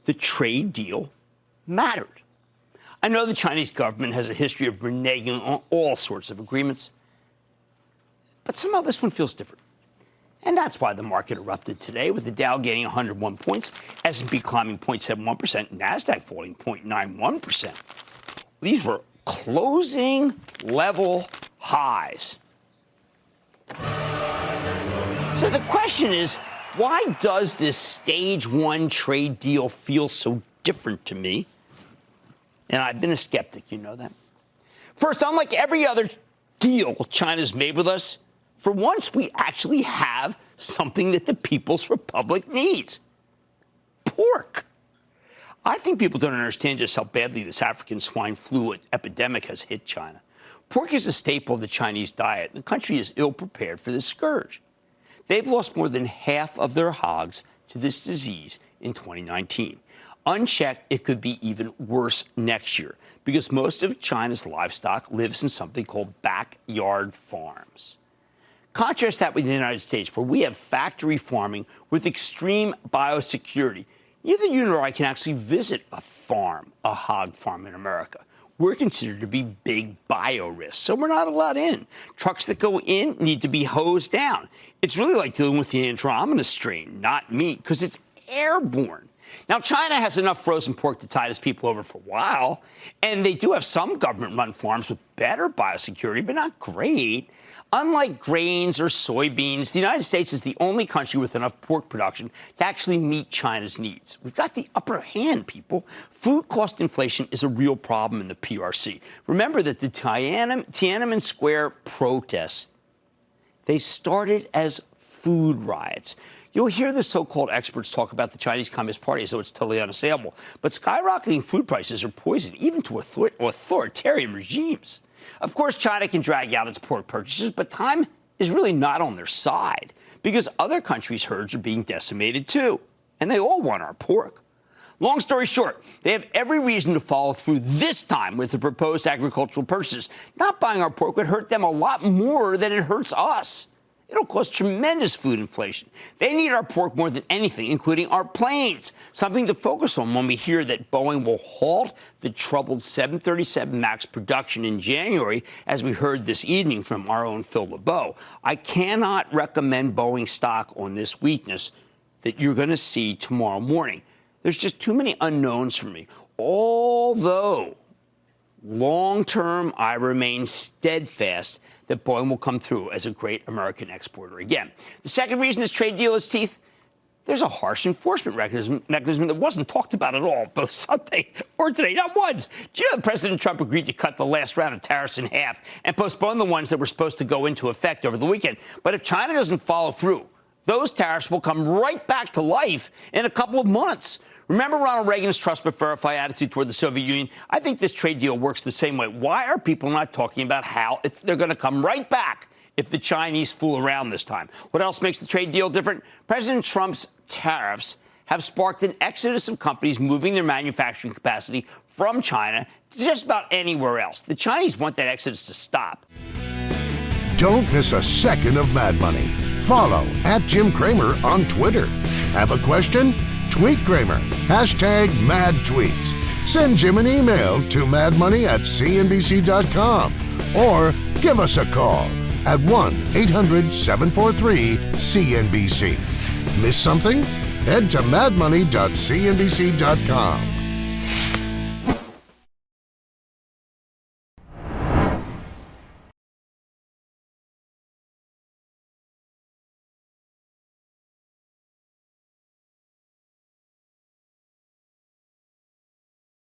the trade deal mattered. I know the Chinese government has a history of reneging on all sorts of agreements, but somehow this one feels different. And that's why the market erupted today, with the Dow gaining 101 points, S&P climbing 0.71%, NASDAQ falling 0.91%. These were closing level highs. So the question is, why does this stage one trade deal feel so different to me? And I've been a skeptic, you know that. First, unlike every other deal China's made with us, for once we actually have something that the People's Republic needs. Pork. I think people don't understand just how badly this African swine flu epidemic has hit China. Pork is a staple of the Chinese diet. The country is ill-prepared for this scourge. They've lost more than half of their hogs to this disease in 2019. Unchecked, it could be even worse next year because most of China's livestock lives in something called backyard farms. Contrast that with the United States, where we have factory farming with extreme biosecurity. Neither you nor I can actually visit a farm, a hog farm in America. We're considered to be big bio risks, so we're not allowed in. Trucks that go in need to be hosed down. It's really like dealing with the Andromeda strain, not meat, because it's airborne. Now, China has enough frozen pork to tide its people over for a while, and they do have some government-run farms with better biosecurity, but not great. Unlike grains or soybeans, the United States is the only country with enough pork production to actually meet China's needs. We've got the upper hand, people. Food cost inflation is a real problem in the PRC. Remember that the Tiananmen Square protests, they started as food riots. You'll hear the so-called experts talk about the Chinese Communist Party as though it's totally unassailable. But skyrocketing food prices are poison, even to authoritarian regimes. Of course, China can drag out its pork purchases, but time is really not on their side because other countries' herds are being decimated too, and they all want our pork. Long story short, they have every reason to follow through this time with the proposed agricultural purchases. Not buying our pork would hurt them a lot more than it hurts us. It'll cause tremendous food inflation. They need our pork more than anything, including our planes, something to focus on when we hear that Boeing will halt the troubled 737 MAX production in January, as we heard this evening from our own Phil LeBeau. I cannot recommend Boeing stock on this weakness that you're going to see tomorrow morning. There's just too many unknowns for me. Although long-term, I remain steadfast that Boeing will come through as a great American exporter again. The second reason this trade deal has teeth, there's a harsh enforcement mechanism that wasn't talked about at all, both Sunday or today, not once. Do you know that President Trump agreed to cut the last round of tariffs in half and postpone the ones that were supposed to go into effect over the weekend? But if China doesn't follow through, those tariffs will come right back to life in a couple of months. Remember Ronald Reagan's trust but verify attitude toward the Soviet Union? I think this trade deal works the same way. Why are people not talking about how they're going to come right back if the Chinese fool around this time? What else makes the trade deal different? President Trump's tariffs have sparked an exodus of companies moving their manufacturing capacity from China to just about anywhere else. The Chinese want that exodus to stop. Don't miss a second of Mad Money. Follow @Jim Cramer on Twitter. Have a question? Tweet Cramer. #MadTweets. Send Jim an email to madmoney@cnbc.com or give us a call at 1-800-743-CNBC. Miss something? Head to madmoney.cnbc.com.